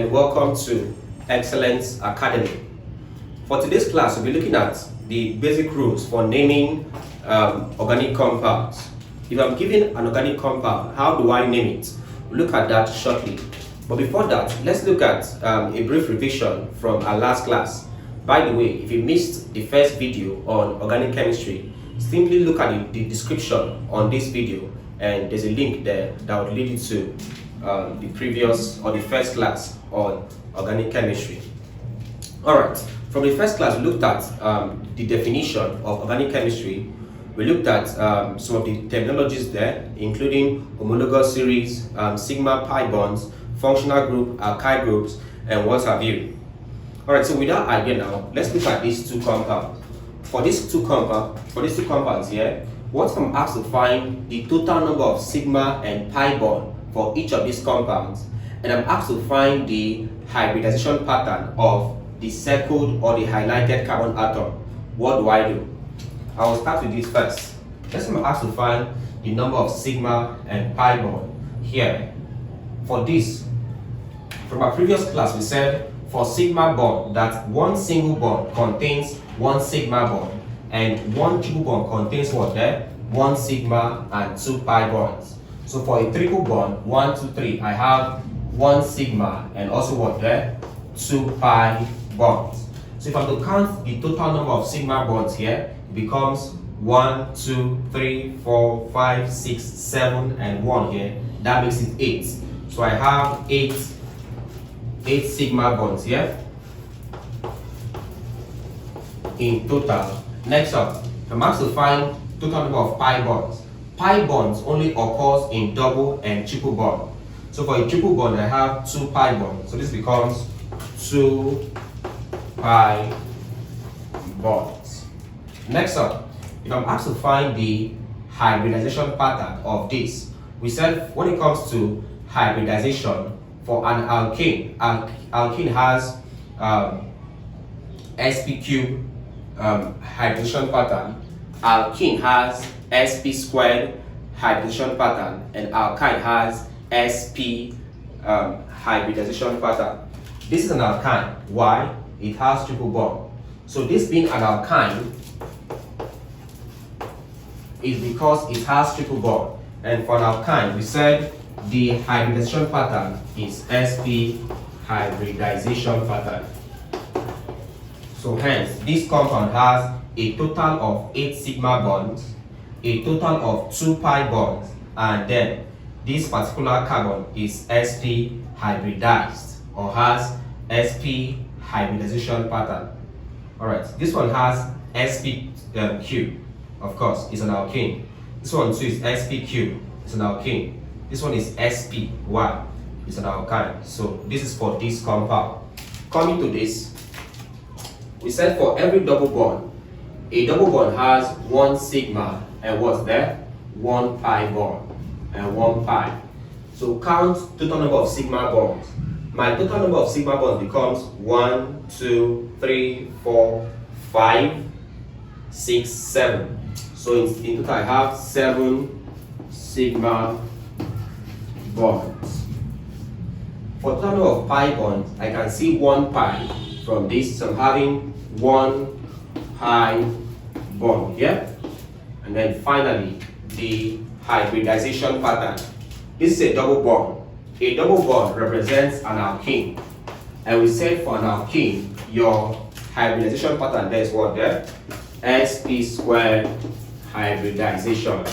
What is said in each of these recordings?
and welcome to Excellence Academy. For today's class, we'll be looking at the basic rules for naming organic compounds. If I'm given an organic compound, how do I name it? We'll look at that shortly. But before that, let's look at a brief revision from our last class. By the way, if you missed the first video on organic chemistry, simply look at the description on this video, and there's a link there that will lead you to the previous or the first class on organic chemistry. Alright, from the first class we looked at the definition of organic chemistry. We looked at some of the terminologies there, including homologous series, sigma pi bonds, functional group, alkyl groups, and what have you. Alright, so with that idea now, let's look at these two compounds. For these two compounds here, what I'm asked to find the total number of sigma and pi bond for each of these compounds, and I'm asked to find the hybridization pattern of the circled or the highlighted carbon atom. What do? I will start with this first. Let's say I'm asked to find the number of sigma and pi bond here. For this, from our previous class, we said for sigma bond that one single bond contains one sigma bond, and one triple bond contains what there? One sigma and two pi bonds. So for a triple bond, 1, 2, 3, I have one sigma and also what there? Two pi bonds. So if I'm to count the total number of sigma bonds here, it becomes 1, 2, 3, 4, 5, 6, 7, and 1 here. That makes it 8. So I have 8 sigma bonds here in total. Next up, I'm asked to find total number of pi bonds. Pi bonds only occurs in double and triple bond. So for a triple bond, I have 2 pi bonds. So this becomes 2 pi bonds. Next up, if I'm asked to find the hybridization pattern of this, we said when it comes to hybridization for an alkane, alkene has sp³ hybridization pattern, alkene has sp² hybridization pattern, and alkyne has sp hybridization pattern. This is an alkyne. Why? It has triple bond. So this being an alkyne is because it has triple bond. And for an alkyne, we said the hybridization pattern is sp hybridization pattern. So hence, this compound has a total of 8 sigma bonds, a total of 2 pi bonds, and then this particular carbon is sp hybridized or has sp hybridization pattern. Alright, this one has sp³ of course, it's an alkane. This one too is sp³, it's an alkane. This one is sp, why? It's an alkyne. So this is for this compound. Coming to this, we said for every double bond, a double bond has 1 sigma and what's there? 1 pi bond and 1 pi. So count total number of sigma bonds. My total number of sigma bonds becomes 1, 2, 3, 4, 5, 6, 7. So in total I have 7 sigma bonds. For total number of pi bonds, I can see 1 pi from this. So I'm having 1 pi bond here. And then finally, the hybridization pattern. This is a double bond. A double bond represents an alkene. And we said for an alkene, your hybridization pattern there is what there? sp² hybridization.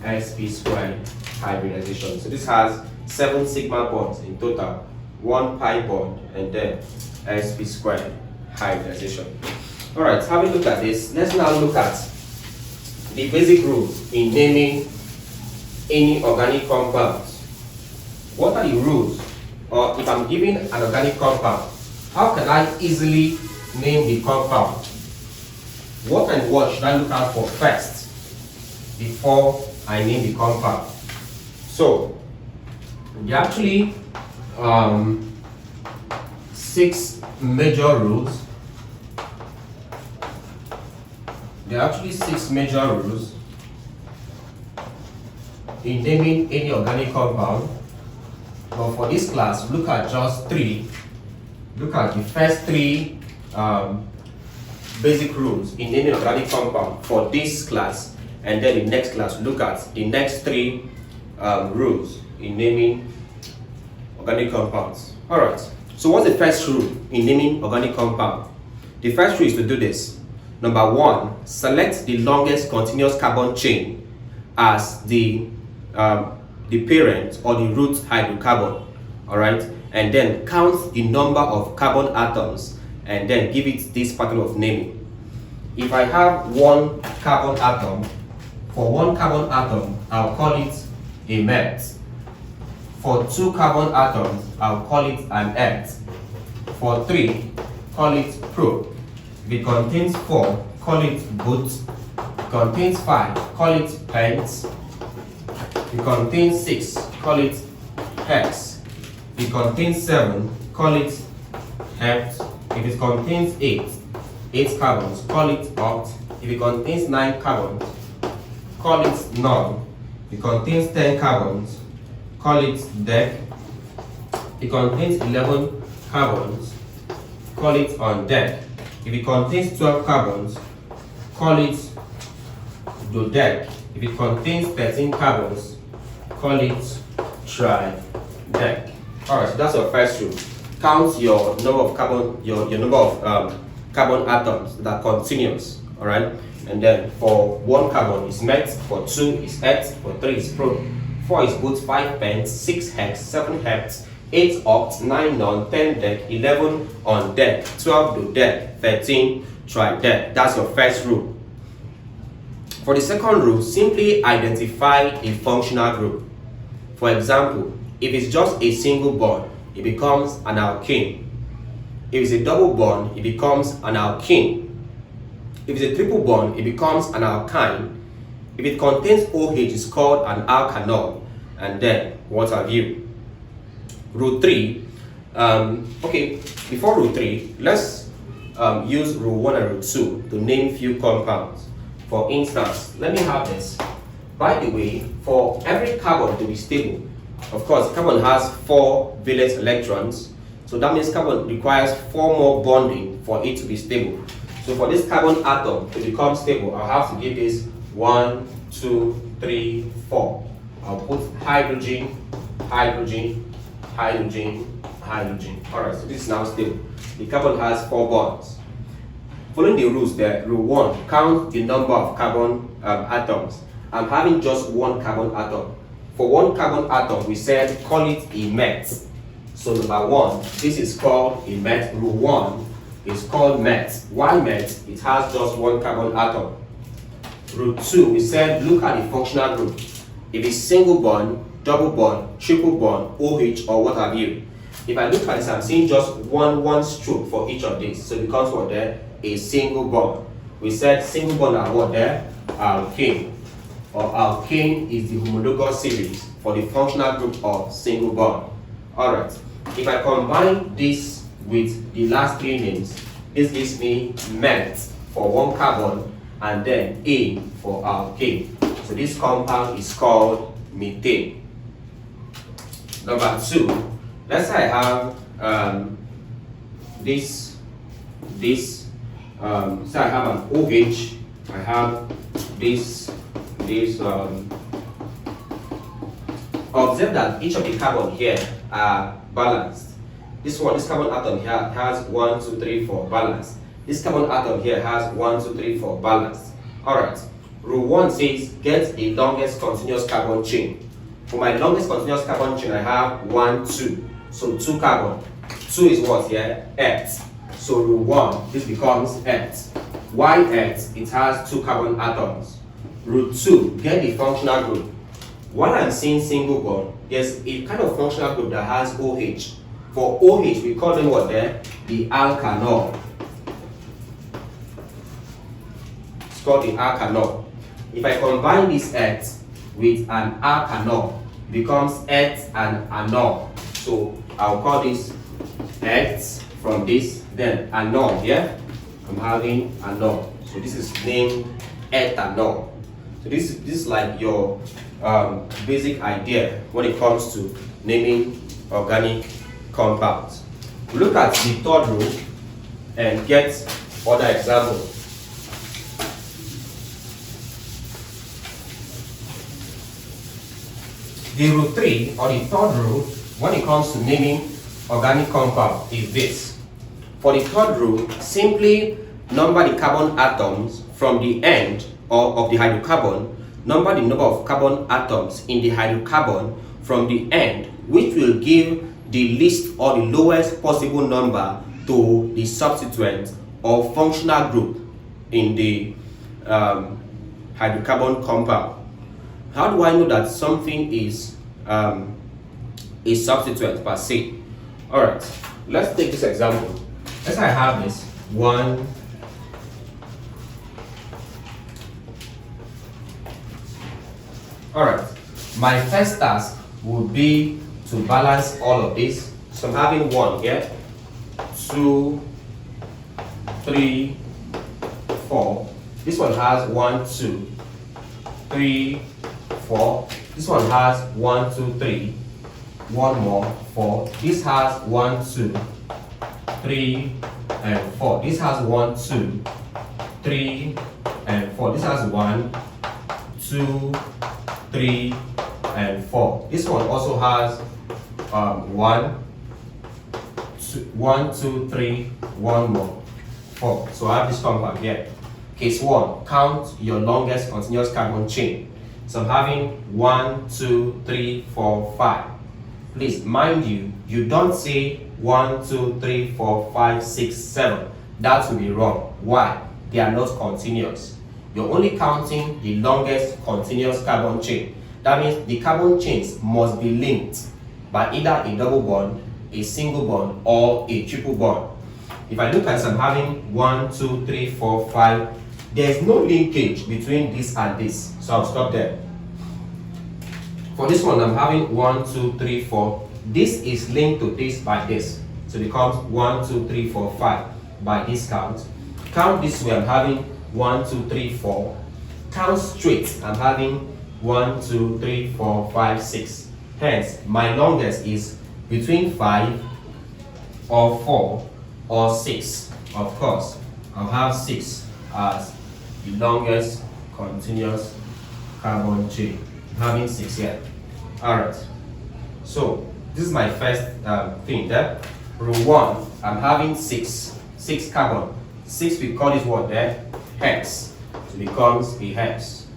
sp² hybridization. So this has 7 sigma bonds in total, 1 pi bond, and then sp² hybridization. Alright, having looked at this, let's now look at the basic rules in naming any organic compounds. What are the rules? Or if I'm given an organic compound, how can I easily name the compound? What and what should I look out for first before I name the compound? So, there are actually 6 major rules. in naming any organic compound, but for this class, look at just three. Look at the first three basic rules in naming organic compound for this class, and then in next class, look at the next three rules in naming organic compounds. Alright, so what's the first rule in naming organic compound? The first rule is to do this. Number one, select the longest continuous carbon chain as the parent or the root hydrocarbon. Alright, and then count the number of carbon atoms and then give it this pattern of naming. If I have one carbon atom, for one carbon atom, I'll call it a met. For two carbon atoms, I'll call it an et. For three, call it pro. If it contains four, call it but. If it contains five, call it pent. If it contains six, call it hex. If it contains seven, call it hept. If it contains eight carbons, call it oct. If it contains 9 carbons, call it non. If it contains 10 carbons, call it dec. If it contains 11 carbons, call it undec. If it contains 12 carbons, call it dodec. If it contains 13 carbons, call it tridec. Alright, so that's your first rule. Count your number of carbon, your number of carbon atoms that are continuous. Alright, and then for one carbon is met, for two is et, for three is pro, 4 is but, 5 pent, 6 hex, 7 hept, 8 oct, 9 non, 10 dec, 11 on dec, 12 dodec, 13 tridec. That's your first rule. For the second rule, simply identify a functional group. For example, if it's just a single bond, it becomes an alkene. If it's a double bond, it becomes an alkene. If it's a triple bond, it becomes an alkyne. If it contains OH, it's called an alkanol. And then, what have you? Rule 3. Okay, before rule 3, let's use rule 1 and rule 2 to name few compounds. For instance, let me have this. By the way, for every carbon to be stable, of course, carbon has 4 valence electrons. So that means carbon requires 4 more bonding for it to be stable. So for this carbon atom to become stable, I'll have to give this 1, 2, 3, 4. I'll put hydrogen, hydrogen, hydrogen, hydrogen. Alright, so this is now stable. The carbon has 4 bonds. Following the rules there, rule 1, count the number of carbon atoms. I'm having just one carbon atom. For one carbon atom, we said call it a met. So number 1, this is called a met. Rule 1 is called met. Why met? It has just one carbon atom. Rule 2, we said look at the functional group. If it's single bond, double bond, triple bond, OH, or what have you. If I look at this, I'm seeing just one stroke for each of these. So it becomes what there? A single bond. We said single bond are what there? Alkane. Or alkane is the homologous series for the functional group of single bond. Alright. If I combine this with the last 3 names, this gives me met for one carbon and then A for alkane. So this compound is called methane. Number 2, let's say I have so I have an OH, I have this observe that each of the carbon here are balanced. This carbon atom here has 1, 2, 3, 4 balanced. This carbon atom here has 1, 2, 3, 4 balanced. Alright. Rule 1 says get the longest continuous carbon chain. For my longest continuous carbon chain, I have 1, 2. So 2 carbon. 2 is what here? Et. So rule 1, this becomes et. Why et? It has 2 carbon atoms. Rule 2, get the functional group. While I'm seeing single bond, there's a kind of functional group that has OH. For OH, we call them what there? The alkanol. It's called the alkanol. If I combine this et with an alkanol, it becomes et and anol. So I'll call this et from this, then anol, yeah? I'm having anol. So this is named ethanol. So So this is like your basic idea when it comes to naming organic compounds. We look at the third rule and get other examples. The rule 3, or the third rule, when it comes to naming organic compound is this. For the third rule, simply number the carbon atoms from the end of the hydrocarbon, number the number of carbon atoms in the hydrocarbon from the end, which will give the least or the lowest possible number to the substituent or functional group in the hydrocarbon compound. How do I know that something is a substituent per se? Alright, let's take this example. Let's say I have this 1. Alright, my first task would be to balance all of this. So I'm having 1 here, 2, 3, 4. This one has 1, 2, 3, 4. This one has 1, 2, 3. One more, 4. This has 1, 2, 3, and 4. This has 1, 2, 3, and 4. This has 1, 2, 3, and 4. This one also has 1, 2, 3, 1 more, 4. So I have this compound here. Case 1, count your longest continuous carbon chain. So I'm having 1, 2, 3, 4, 5. Please, mind you, you don't say 1, 2, 3, 4, 5, 6, 7. That will be wrong. Why? They are not continuous. You're only counting the longest continuous carbon chain. That means the carbon chains must be linked by either a double bond, a single bond, or a triple bond. If I look at this, I'm having 1, 2, 3, 4, 5. There's no linkage between this and this. So I'll stop there. For this one, I'm having 1, 2, 3, 4. This is linked to this by this. So it becomes 1, 2, 3, 4, 5 by this count. Count this way, I'm having 1, 2, 3, 4. Count straight, I'm having 1, 2, 3, 4, 5, 6. Hence, my longest is between 5 or 4 or 6. Of course, I'll have 6 as the longest continuous carbon chain. Having 6 here. Alright, so this is my first thing there. Rule 1, I'm having 6 carbon. 6, we call this what there? Hex. So it becomes a hex.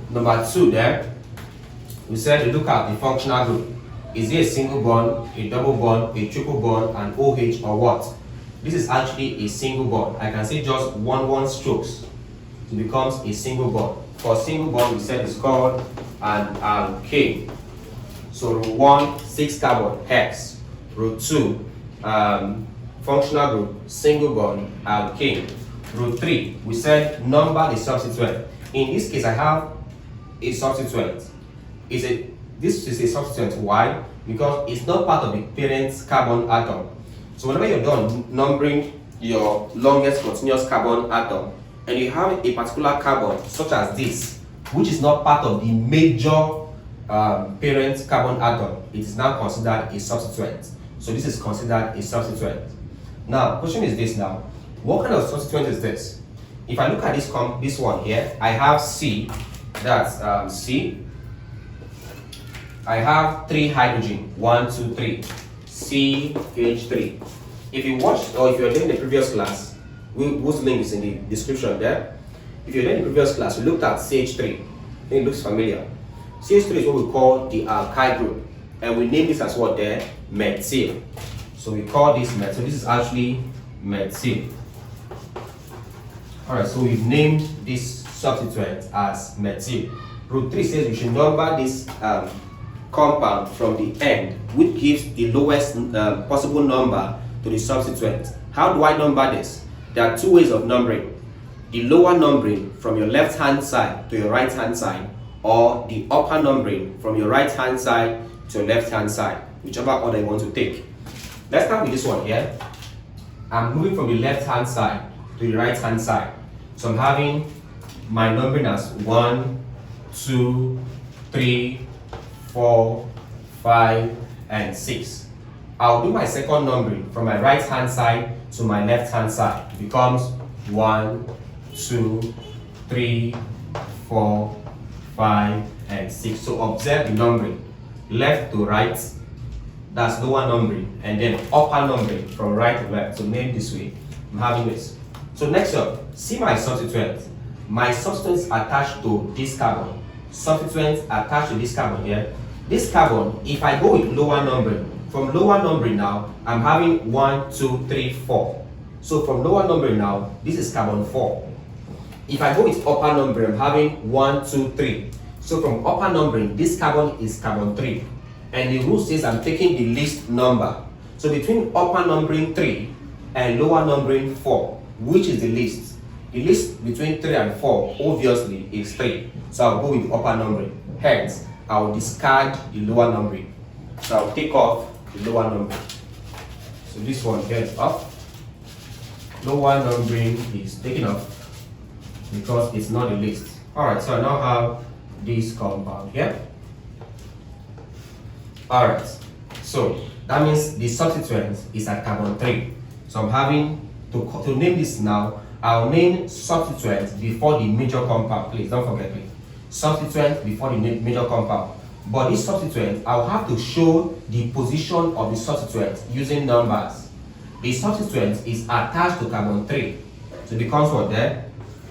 Number 2 there, we said to look at the functional group. Is it a single bond, a double bond, a triple bond, an OH, or what? This is actually a single bond. I can say just one strokes. It becomes a single bond. For a single bond, we said it's called an alkane. So rule 1, 6 carbon, hex. Rule 2, functional group, single bond, alkane. Rule 3, we said number the substituent. In this case, I have a substituent. This is a substituent. Why? Because it's not part of the parent carbon atom. So whenever you're done numbering your longest continuous carbon atom, and you have a particular carbon, such as this, which is not part of the major parent carbon atom, it is now considered a substituent. So this is considered a substituent. Now, question is this now. What kind of substituent is this? If I look at this one here, I have C, that's C. I have 3 hydrogen, 1, 2, 3, CH3. If you watched, or if you're doing the previous class, whose link is in the description there. If you're in the previous class, we looked at CH3. I think it looks familiar. CH3 is what we call the alkyl group, and we name this as what there? Methyl. So we call this methyl. This is actually methyl. Alright, so we've named this substituent as methyl. Rule 3 says we should number this compound from the end, which gives the lowest possible number to the substituent. How do I number this? There are 2 ways of numbering. The lower numbering from your left hand side to your right hand side, or the upper numbering from your right hand side to your left hand side, whichever order you want to take. Let's start with this one here. I'm moving from the left hand side to the right hand side. So I'm having my numbering as 1, 2, 3, 4, 5, and 6. I'll do my second numbering from my right hand side to my left hand side. It becomes 1, 2, 3, 4, 5, and 6. So observe the numbering. Left to right, that's lower numbering, and then upper numbering from right to left. So name this way. I'm having this. So next up, see my substituent. My substituents attached to this carbon. Substituents attached to this carbon here. This carbon, if I go with lower numbering, from lower numbering now, I'm having 1, 2, 3, 4. So from lower numbering now, this is carbon 4. If I go with upper numbering, I'm having 1, 2, 3. So from upper numbering, this carbon is carbon 3. And the rule says I'm taking the least number. So between upper numbering 3 and lower numbering 4, which is the least? The least between 3 and 4, obviously, is 3. So I'll go with the upper numbering. Hence, I'll discard the lower numbering. So I'll take off the lower numbering. So this one here is off. Lower numbering is taken off because it's not the least. Alright, so I now have this compound here. Alright, so that means the substituent is at carbon 3. So I'm having to name this now. I'll name substituent before the major compound. Please don't forget it. Substituent before the major compound. But this substituent, I'll have to show the position of the substituent using numbers. The substituent is attached to carbon 3. So it becomes what there?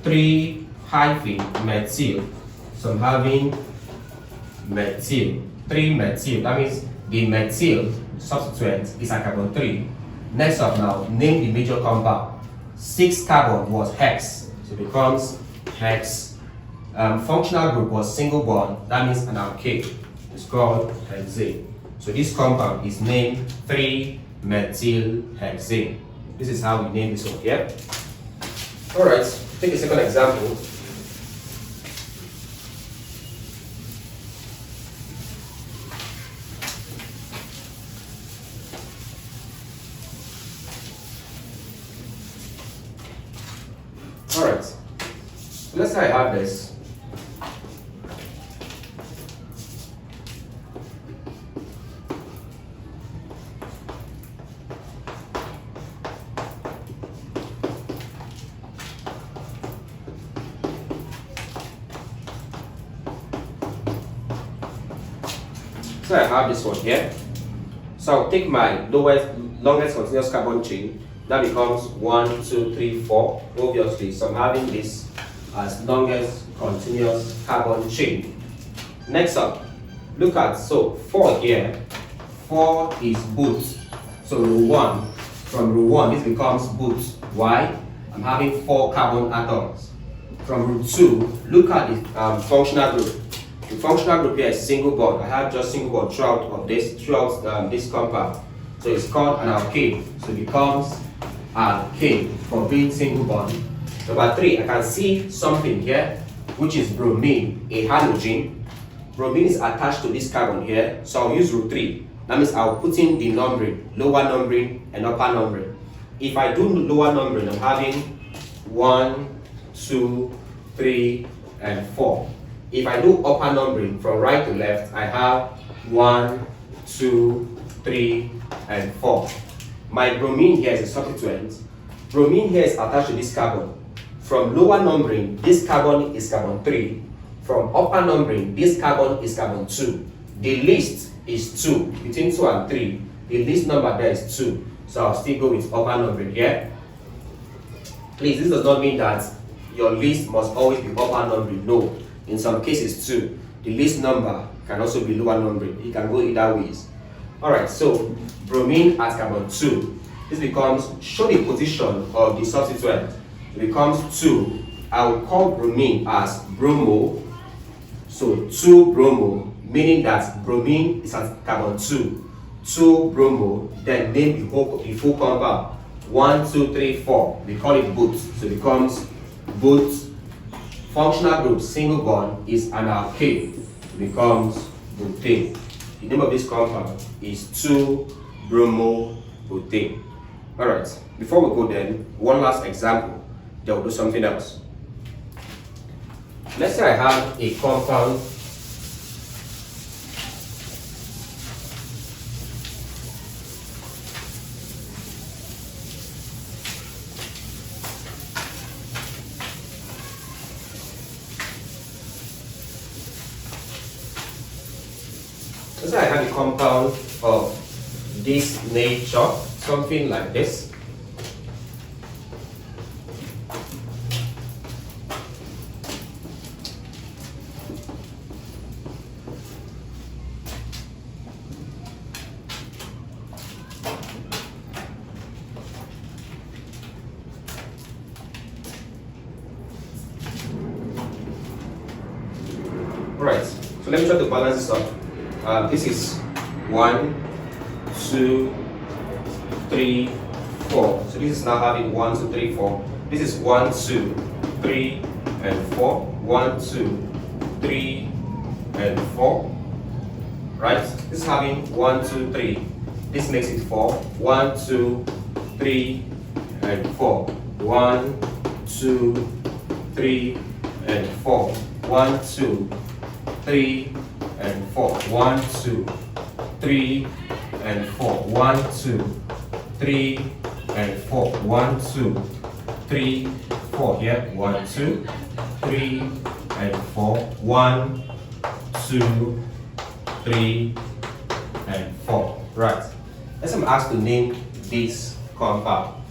3 hyphen methyl. So I'm having methyl. 3 methyl. That means the methyl substituent is at carbon 3. Next up now, name the major compound. 6 carbon was hex. So it becomes hex. Functional group was single bond. That means an alkane. It's called hexane. So this compound is named 3-methyl-hexane. This is how we name this one here. Alright, take a second example. Alright, so let's say I have this. So I have this one here. So I'll take my longest continuous carbon chain. That becomes 1, 2, 3, 4. Obviously, so I'm having this as longest continuous carbon chain. Next up, look at, so 4 here. 4 is boot. So row 1. From row 1, this becomes boot. Why? I'm having 4 carbon atoms. From row 2, look at the functional group. The functional group here is single bond. I have just single bond throughout this compound. So it's called an alkane. So it becomes alkane for being single bond. Number 3, I can see something here, which is bromine, a halogen. Bromine is attached to this carbon here, so I'll use row 3. That means I'll put in the numbering, lower numbering and upper numbering. If I do lower numbering, I'm having 1, 2, 3, and 4. If I do upper numbering from right to left, I have 1, 2, 3, and 4. My bromine here is a substituent. Bromine here is attached to this carbon. From lower numbering, this carbon is carbon 3. From upper numbering, this carbon is carbon 2. The least is 2. Between 2 and 3, the least number there is 2. So I'll still go with upper numbering here. Please, this does not mean that your least must always be upper numbering. No. In some cases too, the least number can also be lower numbering. It can go either ways. Alright, so bromine at carbon 2. This becomes, show the position of the substituent. It becomes 2. I will call bromine as bromo. So 2 bromo, meaning that bromine is at carbon 2. 2 bromo, then name the full compound. 1, 2, 3, 4. We call it boot. So it becomes boot. Functional group single bond is an alkane. It becomes butane. The name of this compound is 2-bromobutane. Alright, before we go then, one last example. Then we'll do something else. Let's say I have a compound of this nature, something like this. Alright, so let me try to balance this up. This is 1, 2, 3, 4. So this is now having 1, 2, 3, 4. This is 1, 2, 3, and 4. 1, 2, 3, and 4. Right? This is having 1, 2, 3. This makes it 4. 1, 2, 3, and 4. 1, 2, 3, and 4. 1, 2, 3, and 4. 1, 2, 3, and 4. 1, 2, 3, and 4. 1, 2, 3, 4. Here, 1, 2, 3, and 4. 1, 2, 3, and 4. Right. Let's say I'm asked to name this compound.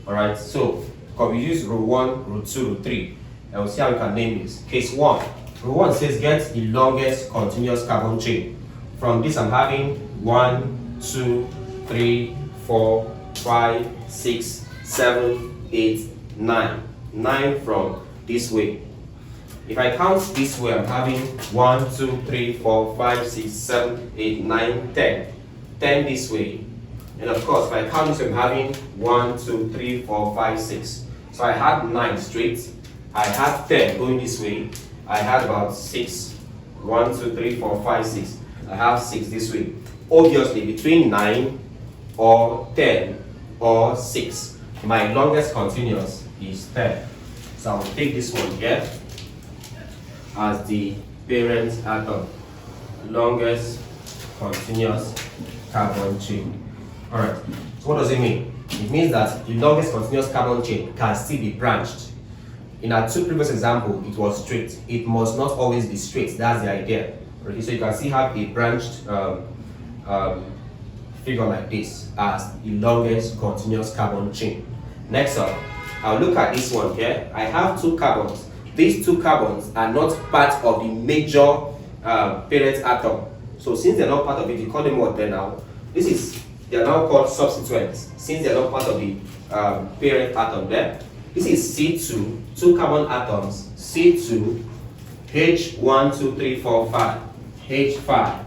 Alright, so we use rule 1, rule 2, rule 3, and we'll see how we can name this. Case 1. Rule 1 says get the longest continuous carbon chain. From this I'm having 1, 2, 3, 4, 5, 6, 7, 8, 9. 9 from this way. If I count this way, I'm having 1, 2, 3, 4, 5, 6, 7, 8, 9, 10. 10 this way. And of course, if I count this way, I'm having 1, 2, 3, 4, 5, 6. So I had 9 straight. I had 10 going this way. I had about 6. 1, 2, 3, 4, 5, 6. I have 6 this way. Obviously, between 9 or 10 or 6, my longest continuous is 10. So I'll take this one here as the parent atom. Longest continuous carbon chain. Alright, so what does it mean? It means that the longest continuous carbon chain can still be branched. In our two previous examples, it was straight. It must not always be straight. That's the idea. Okay, so you can see have a branched figure like this as the longest continuous carbon chain. Next up, I'll look at this one here. I have 2 carbons. These 2 carbons are not part of the major parent atom. So since they're not part of it, you call them what then now? They are now called substituents. Since they're not part of the parent atom there. This is C2, 2 carbon atoms, C2, H1, 2, 3, 4, 5, H5.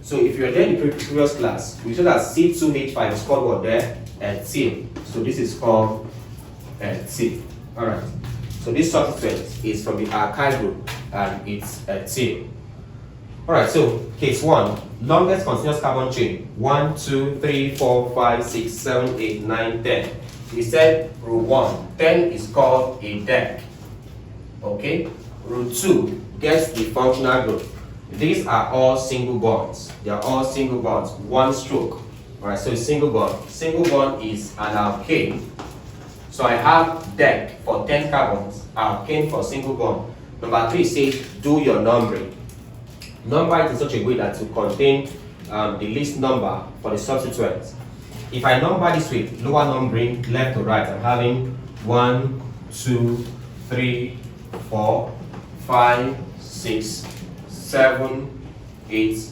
So if you're there in the previous class, we saw that C2H5 is called what there? Ethyl. So this is called ethyl. Alright. So this substituent is from the alkyl group and it's ethyl. Alright, so case 1, longest continuous carbon chain. 1, 2, 3, 4, 5, 6, 7, 8, 9, 10. We said rule 1, 10 is called a deck. Okay? Rule 2 gets the functional group. These are all single bonds. They are all single bonds, one stroke. Alright, so it's single bond. Single bond is an alkane. So I have deck for 10 carbons, alkane for single bond. Number 3 says do your numbering. Number it in such a way that to contain the least number for the substituents. If I number this way, lower numbering left to right, I'm having 1, 2, 3, 4, 5, 6, 7, 8,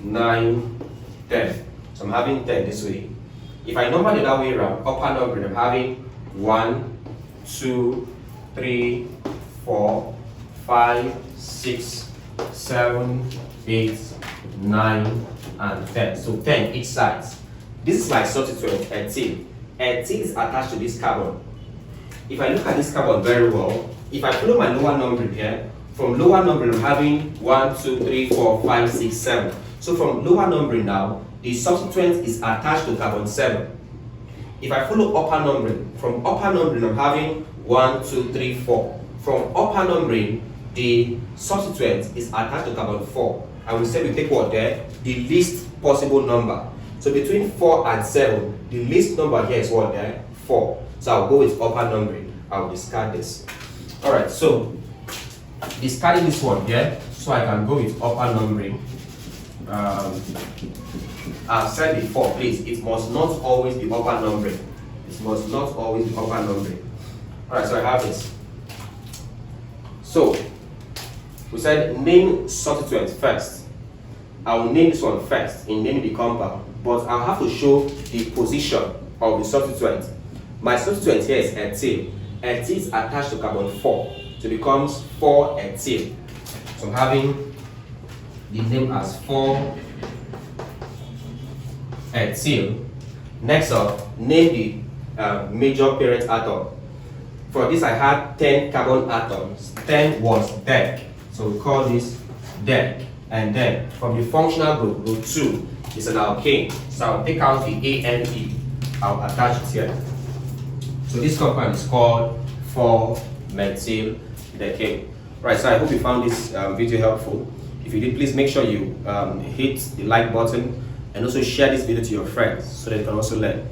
9, 10. So I'm having 10 this way. If I number the other way around, upper numbering, I'm having 1, 2, 3, 4, 5, 6, 7, 8, 9, and 10. So 10 each side. This is my substituent, ethyl. Ethyl is attached to this carbon. If I look at this carbon very well, if I follow my lower numbering here, from lower numbering I'm having 1, 2, 3, 4, 5, 6, 7. So from lower numbering now, the substituent is attached to carbon 7. If I follow upper numbering, from upper numbering I'm having 1, 2, 3, 4. From upper numbering, the substituent is attached to carbon 4. And we said we take what there? The least possible number. So between 4 and 7, the least number here is what there? 4. So I'll go with upper numbering. I'll discard this. Alright, so discarding this one here, so I can go with upper numbering. I've said before, please, it must not always be upper numbering. It must not always be upper numbering. Alright, so I have this. So, we said name substituent first. I will name this one first in naming the compound, but I'll have to show the position of the substituent. My substituent here is ethyl. Ethyl is attached to carbon 4, so it becomes 4-ethyl. So I'm having the name as 4-ethyl. Next up, name the major parent atom. For this I had 10 carbon atoms. 10 was DEC, so we call this DEC. And then from the functional group, group 2 is an alkane. So I'll take out the ANE. I'll attach it here. So this compound is called 4-methyl-decane. Right, so I hope you found this video helpful. If you did, please make sure you hit the like button and also share this video to your friends so they can also learn.